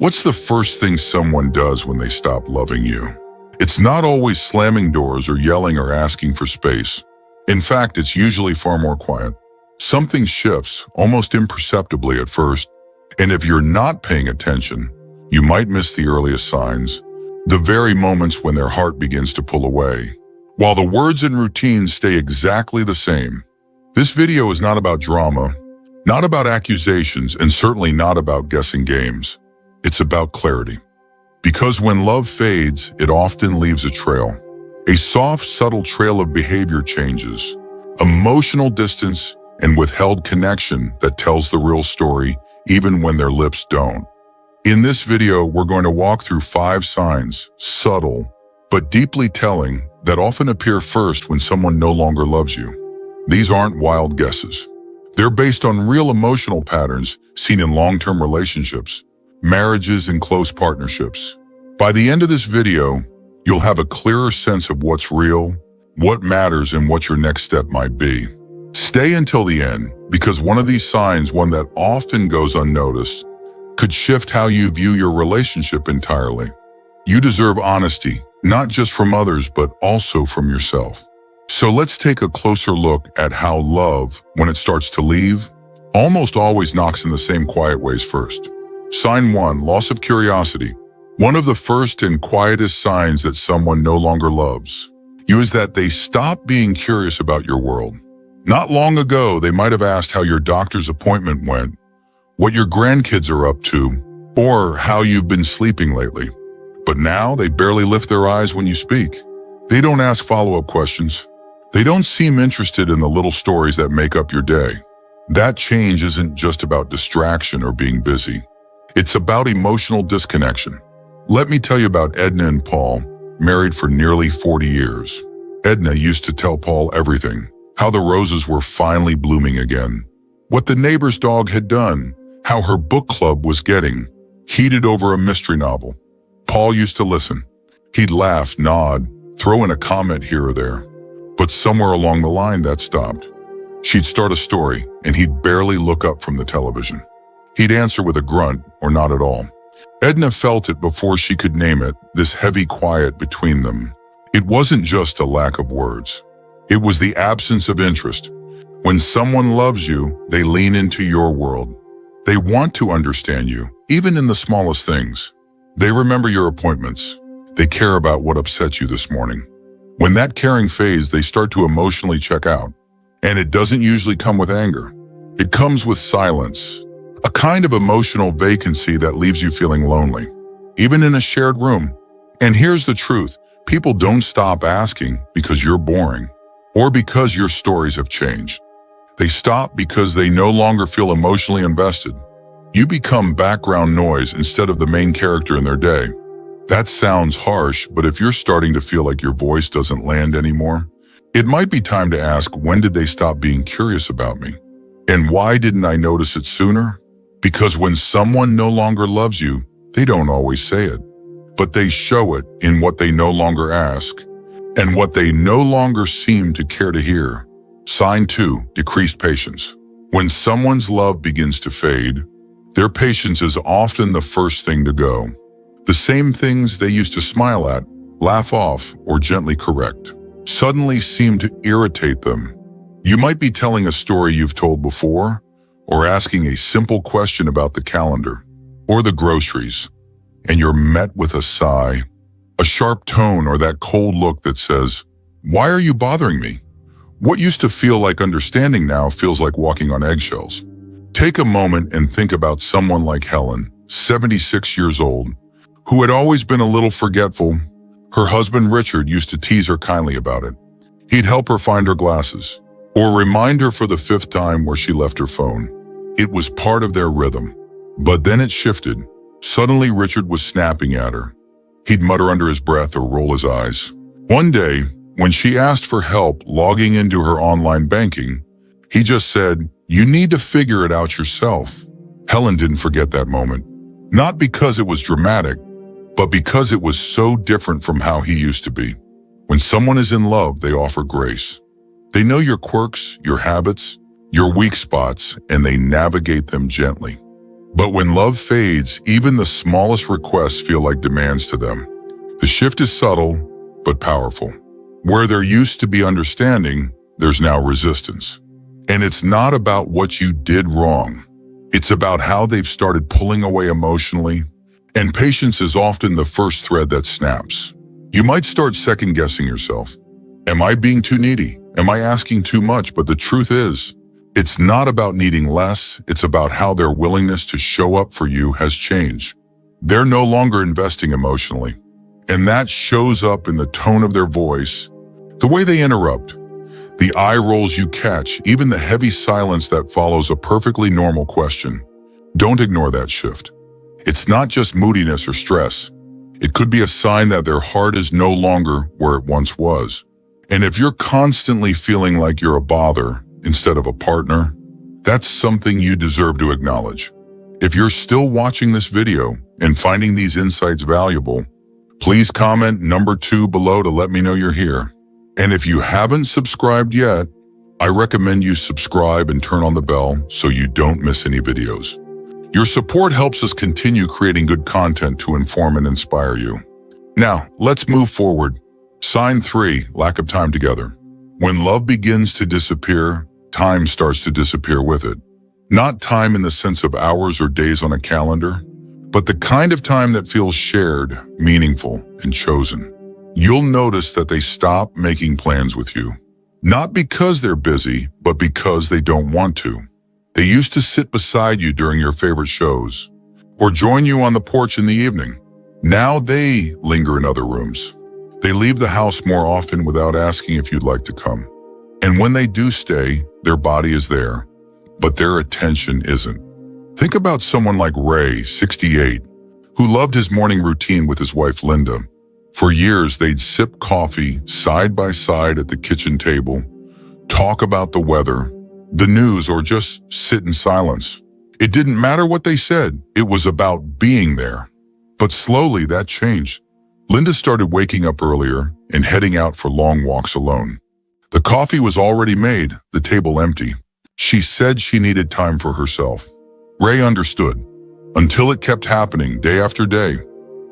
What's the first thing someone does when they stop loving you? It's not always slamming doors or yelling or asking for space. In fact, it's usually far more quiet. Something shifts, almost imperceptibly at first, and if you're not paying attention, you might miss the earliest signs, the very moments when their heart begins to pull away. While the words and routines stay exactly the same, this video is not about drama, not about accusations, and certainly not about guessing games. It's about clarity. Because when love fades, it often leaves a trail. A soft, subtle trail of behavior changes, emotional distance, and withheld connection that tells the real story, even when their lips don't. In this video, we're going to walk through 5 signs, subtle, but deeply telling, that often appear first when someone no longer loves you. These aren't wild guesses. They're based on real emotional patterns seen in long-term relationships, marriages, and close partnerships. By the end of this video, you'll have a clearer sense of what's real, what matters, and what your next step might be. Stay until the end, because one of these signs, one that often goes unnoticed, could shift how you view your relationship entirely. You deserve honesty, not just from others, but also from yourself. So let's take a closer look at how love, when it starts to leave, almost always knocks in the same quiet ways first. Sign 1, loss of curiosity. One of the first and quietest signs that someone no longer loves you is that they stop being curious about your world. Not long ago, they might have asked how your doctor's appointment went, what your grandkids are up to, or how you've been sleeping lately. But now they barely lift their eyes when you speak. They don't ask follow-up questions. They don't seem interested in the little stories that make up your day. That change isn't just about distraction or being busy. It's about emotional disconnection. Let me tell you about Edna and Paul, married for nearly 40 years. Edna used to tell Paul everything, how the roses were finally blooming again, what the neighbor's dog had done, how her book club was getting heated over a mystery novel. Paul used to listen. He'd laugh, nod, throw in a comment here or there. But somewhere along the line, that stopped. She'd start a story, and he'd barely look up from the television. He'd answer with a grunt or not at all. Edna felt it before she could name it, this heavy quiet between them. It wasn't just a lack of words. It was the absence of interest. When someone loves you, they lean into your world. They want to understand you, even in the smallest things. They remember your appointments. They care about what upsets you this morning. When that caring fades, they start to emotionally check out. And it doesn't usually come with anger. It comes with silence, a kind of emotional vacancy that leaves you feeling lonely, even in a shared room. And here's the truth. People don't stop asking because you're boring or because your stories have changed. They stop because they no longer feel emotionally invested. You become background noise instead of the main character in their day. That sounds harsh, but if you're starting to feel like your voice doesn't land anymore, it might be time to ask, when did they stop being curious about me? And why didn't I notice it sooner? Because when someone no longer loves you, they don't always say it, but they show it in what they no longer ask and what they no longer seem to care to hear. Sign 2, decreased patience. When someone's love begins to fade, their patience is often the first thing to go. The same things they used to smile at, laugh off, or gently correct suddenly seem to irritate them. You might be telling a story you've told before, or asking a simple question about the calendar or the groceries, and you're met with a sigh, a sharp tone, or that cold look that says, "Why are you bothering me?" What used to feel like understanding now feels like walking on eggshells. Take a moment and think about someone like Helen, 76 years old, who had always been a little forgetful. Her husband Richard used to tease her kindly about it. He'd help her find her glasses, or remind her for the 5th time where she left her phone. It was part of their rhythm. But then it shifted. Suddenly Richard was snapping at her. He'd mutter under his breath or roll his eyes. One day, when she asked for help logging into her online banking, he just said, "You need to figure it out yourself." Helen didn't forget that moment. Not because it was dramatic, but because it was so different from how he used to be. When someone is in love, they offer grace. They know your quirks, your habits, your weak spots, and they navigate them gently. But when love fades, even the smallest requests feel like demands to them. The shift is subtle, but powerful. Where there used to be understanding, there's now resistance. And it's not about what you did wrong. It's about how they've started pulling away emotionally, and patience is often the first thread that snaps. You might start second-guessing yourself. Am I being too needy? Am I asking too much? But the truth is, it's not about needing less, it's about how their willingness to show up for you has changed. They're no longer investing emotionally, and that shows up in the tone of their voice, the way they interrupt, the eye rolls you catch, even the heavy silence that follows a perfectly normal question. Don't ignore that shift. It's not just moodiness or stress. It could be a sign that their heart is no longer where it once was. And if you're constantly feeling like you're a bother instead of a partner, that's something you deserve to acknowledge. If you're still watching this video and finding these insights valuable, please comment number 2 below to let me know you're here. And if you haven't subscribed yet, I recommend you subscribe and turn on the bell so you don't miss any videos. Your support helps us continue creating good content to inform and inspire you. Now, let's move forward. Sign 3, lack of time together. When love begins to disappear, time starts to disappear with it. Not time in the sense of hours or days on a calendar, but the kind of time that feels shared, meaningful, and chosen. You'll notice that they stop making plans with you. Not because they're busy, but because they don't want to. They used to sit beside you during your favorite shows, or join you on the porch in the evening. Now they linger in other rooms. They leave the house more often without asking if you'd like to come. And when they do stay, their body is there, but their attention isn't. Think about someone like Ray, 68, who loved his morning routine with his wife Linda. For years, they'd sip coffee side by side at the kitchen table, talk about the weather, the news, or just sit in silence. It didn't matter what they said, it was about being there. But slowly that changed. Linda started waking up earlier and heading out for long walks alone. The coffee was already made, the table empty. She said she needed time for herself. Ray understood, until it kept happening day after day.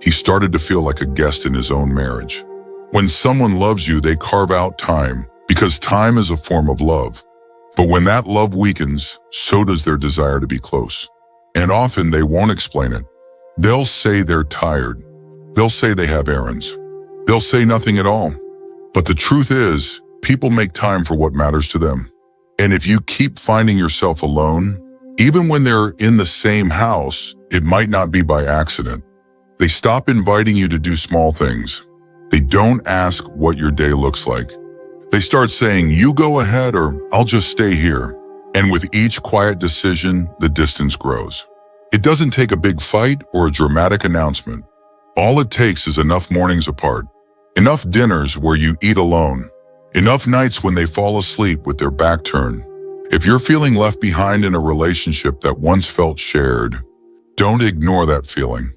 He started to feel like a guest in his own marriage. When someone loves you, they carve out time, because time is a form of love. But when that love weakens, so does their desire to be close. And often they won't explain it. They'll say they're tired. They'll say they have errands. They'll say nothing at all. But the truth is, people make time for what matters to them. And if you keep finding yourself alone, even when they're in the same house, it might not be by accident. They stop inviting you to do small things. They don't ask what your day looks like. They start saying, you go ahead or I'll just stay here. And with each quiet decision, the distance grows. It doesn't take a big fight or a dramatic announcement. All it takes is enough mornings apart, enough dinners where you eat alone, enough nights when they fall asleep with their back turned. If you're feeling left behind in a relationship that once felt shared, don't ignore that feeling.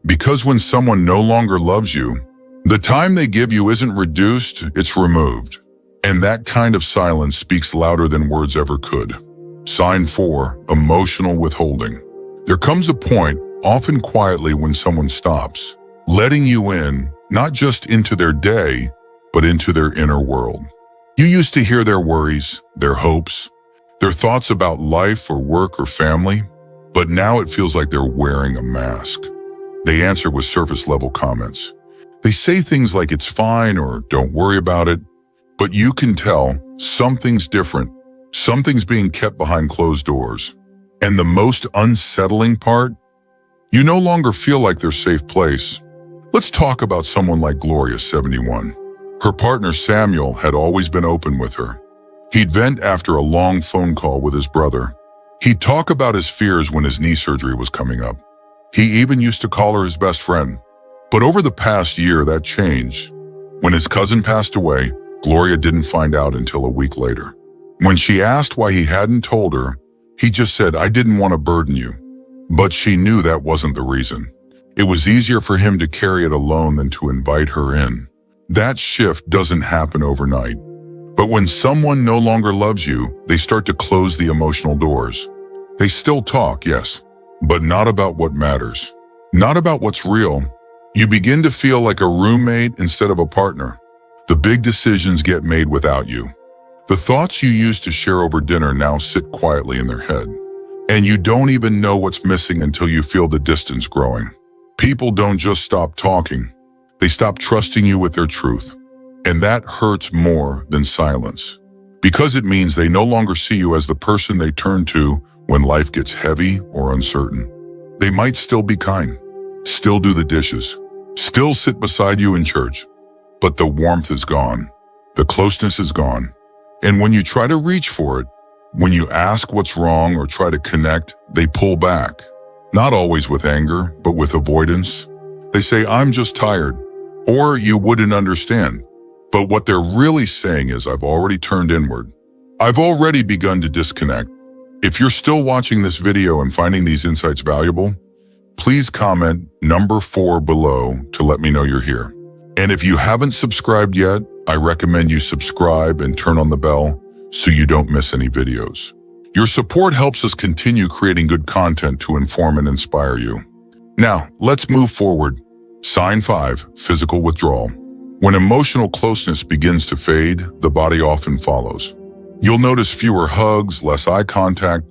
Because when someone no longer loves you, the time they give you isn't reduced, it's removed. And that kind of silence speaks louder than words ever could. Sign 4, emotional withholding. There comes a point, often quietly, when someone stops, letting you in, not just into their day, but into their inner world. You used to hear their worries, their hopes, their thoughts about life or work or family, but now it feels like they're wearing a mask. They answer with surface-level comments. They say things like it's fine or don't worry about it, but you can tell something's different. Something's being kept behind closed doors. And the most unsettling part, you no longer feel like their safe place. Let's talk about someone like Gloria, 71. Her partner Samuel had always been open with her. He'd vent after a long phone call with his brother. He'd talk about his fears when his knee surgery was coming up. He even used to call her his best friend. But over the past year, that changed. When his cousin passed away, Gloria didn't find out until a week later. When she asked why he hadn't told her, he just said, "I didn't want to burden you." But she knew that wasn't the reason. It was easier for him to carry it alone than to invite her in. That shift doesn't happen overnight. But when someone no longer loves you, they start to close the emotional doors. They still talk, yes, but not about what matters, not about what's real. You begin to feel like a roommate instead of a partner. The big decisions get made without you. The thoughts you used to share over dinner now sit quietly in their head. And you don't even know what's missing until you feel the distance growing. People don't just stop talking. They stop trusting you with their truth. And that hurts more than silence. Because it means they no longer see you as the person they turn to when life gets heavy or uncertain. They might still be kind, still do the dishes, still sit beside you in church. But the warmth is gone. The closeness is gone. And when you try to reach for it, when you ask what's wrong or try to connect, they pull back. Not always with anger, but with avoidance. They say, "I'm just tired," or "You wouldn't understand." But what they're really saying is, "I've already turned inward. I've already begun to disconnect." If you're still watching this video and finding these insights valuable, please comment number 4 below to let me know you're here. And if you haven't subscribed yet, I recommend you subscribe and turn on the bell so you don't miss any videos. Your support helps us continue creating good content to inform and inspire you. Now, let's move forward. Sign 5, physical withdrawal. When emotional closeness begins to fade, the body often follows. You'll notice fewer hugs, less eye contact,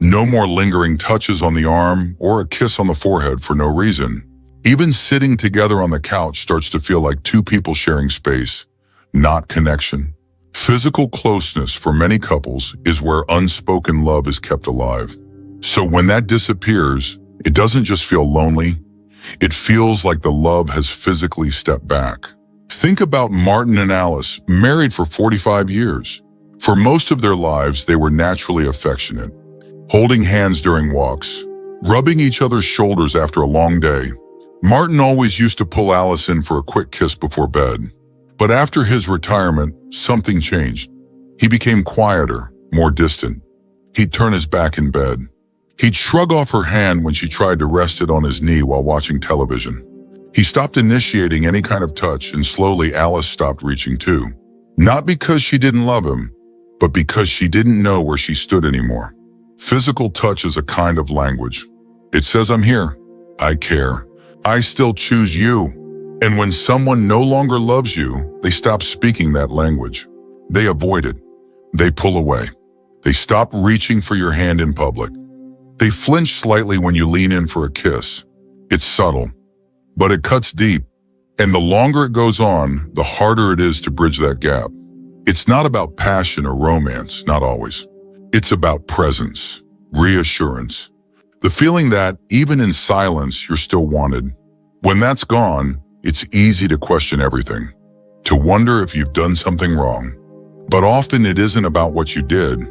no more lingering touches on the arm or a kiss on the forehead for no reason. Even sitting together on the couch starts to feel like two people sharing space, not connection. Physical closeness for many couples is where unspoken love is kept alive. So when that disappears, it doesn't just feel lonely, it feels like the love has physically stepped back. Think about Martin and Alice, married for 45 years. For most of their lives, they were naturally affectionate, holding hands during walks, rubbing each other's shoulders after a long day. Martin always used to pull Alice in for a quick kiss before bed. But after his retirement, something changed. He became quieter, more distant. He'd turn his back in bed. He'd shrug off her hand when she tried to rest it on his knee while watching television. He stopped initiating any kind of touch, and slowly Alice stopped reaching too. Not because she didn't love him, but because she didn't know where she stood anymore. Physical touch is a kind of language. It says, "I'm here. I care. I still choose you." And when someone no longer loves you, they stop speaking that language. They avoid it. They pull away. They stop reaching for your hand in public. They flinch slightly when you lean in for a kiss. It's subtle, but it cuts deep. And the longer it goes on, the harder it is to bridge that gap. It's not about passion or romance, not always. It's about presence, reassurance, the feeling that even in silence, you're still wanted. When that's gone, it's easy to question everything, to wonder if you've done something wrong. But often it isn't about what you did.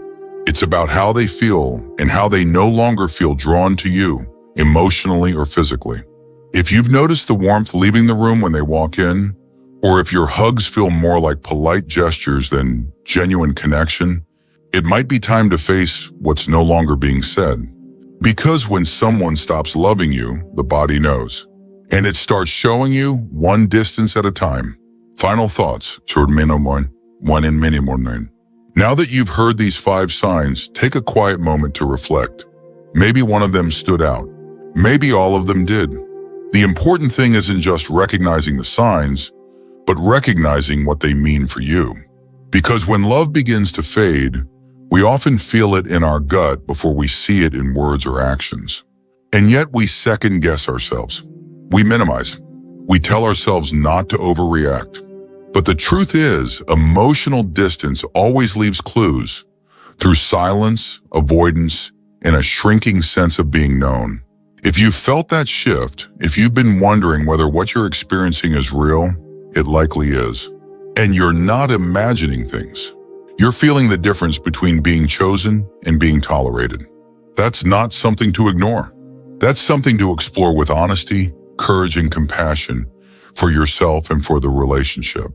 It's about how they feel and how they no longer feel drawn to you, emotionally or physically. If you've noticed the warmth leaving the room when they walk in, or if your hugs feel more like polite gestures than genuine connection, it might be time to face what's no longer being said. Because when someone stops loving you, the body knows. And it starts showing you one distance at a time. Final thoughts. Now that you've heard these 5 signs, take a quiet moment to reflect. Maybe one of them stood out. Maybe all of them did. The important thing isn't just recognizing the signs, but recognizing what they mean for you. Because when love begins to fade, we often feel it in our gut before we see it in words or actions. And yet we second guess ourselves. We minimize. We tell ourselves not to overreact. But the truth is, emotional distance always leaves clues through silence, avoidance, and a shrinking sense of being known. If you've felt that shift, if you've been wondering whether what you're experiencing is real, it likely is. And you're not imagining things. You're feeling the difference between being chosen and being tolerated. That's not something to ignore. That's something to explore with honesty, courage, and compassion for yourself and for the relationship.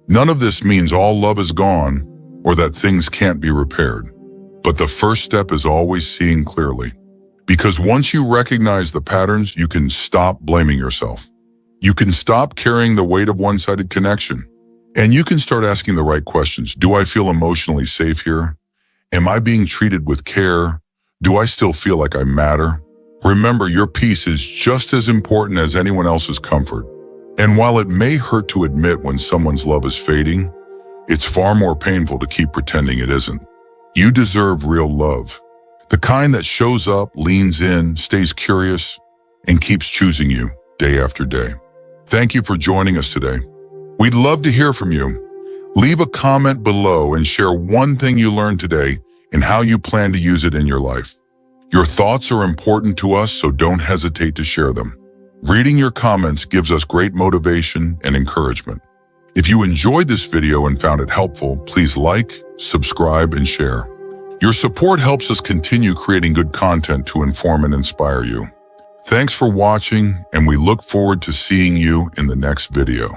None of this means all love is gone or that things can't be repaired. But the first step is always seeing clearly. Because once you recognize the patterns, you can stop blaming yourself. You can stop carrying the weight of one-sided connection. And you can start asking the right questions. Do I feel emotionally safe here? Am I being treated with care? Do I still feel like I matter? Remember, your peace is just as important as anyone else's comfort. And while it may hurt to admit when someone's love is fading, it's far more painful to keep pretending it isn't. You deserve real love. The kind that shows up, leans in, stays curious, and keeps choosing you day after day. Thank you for joining us today. We'd love to hear from you. Leave a comment below and share one thing you learned today and how you plan to use it in your life. Your thoughts are important to us, so don't hesitate to share them. Reading your comments gives us great motivation and encouragement. If you enjoyed this video and found it helpful, please like, subscribe, and share. Your support helps us continue creating good content to inform and inspire you. Thanks for watching, and we look forward to seeing you in the next video.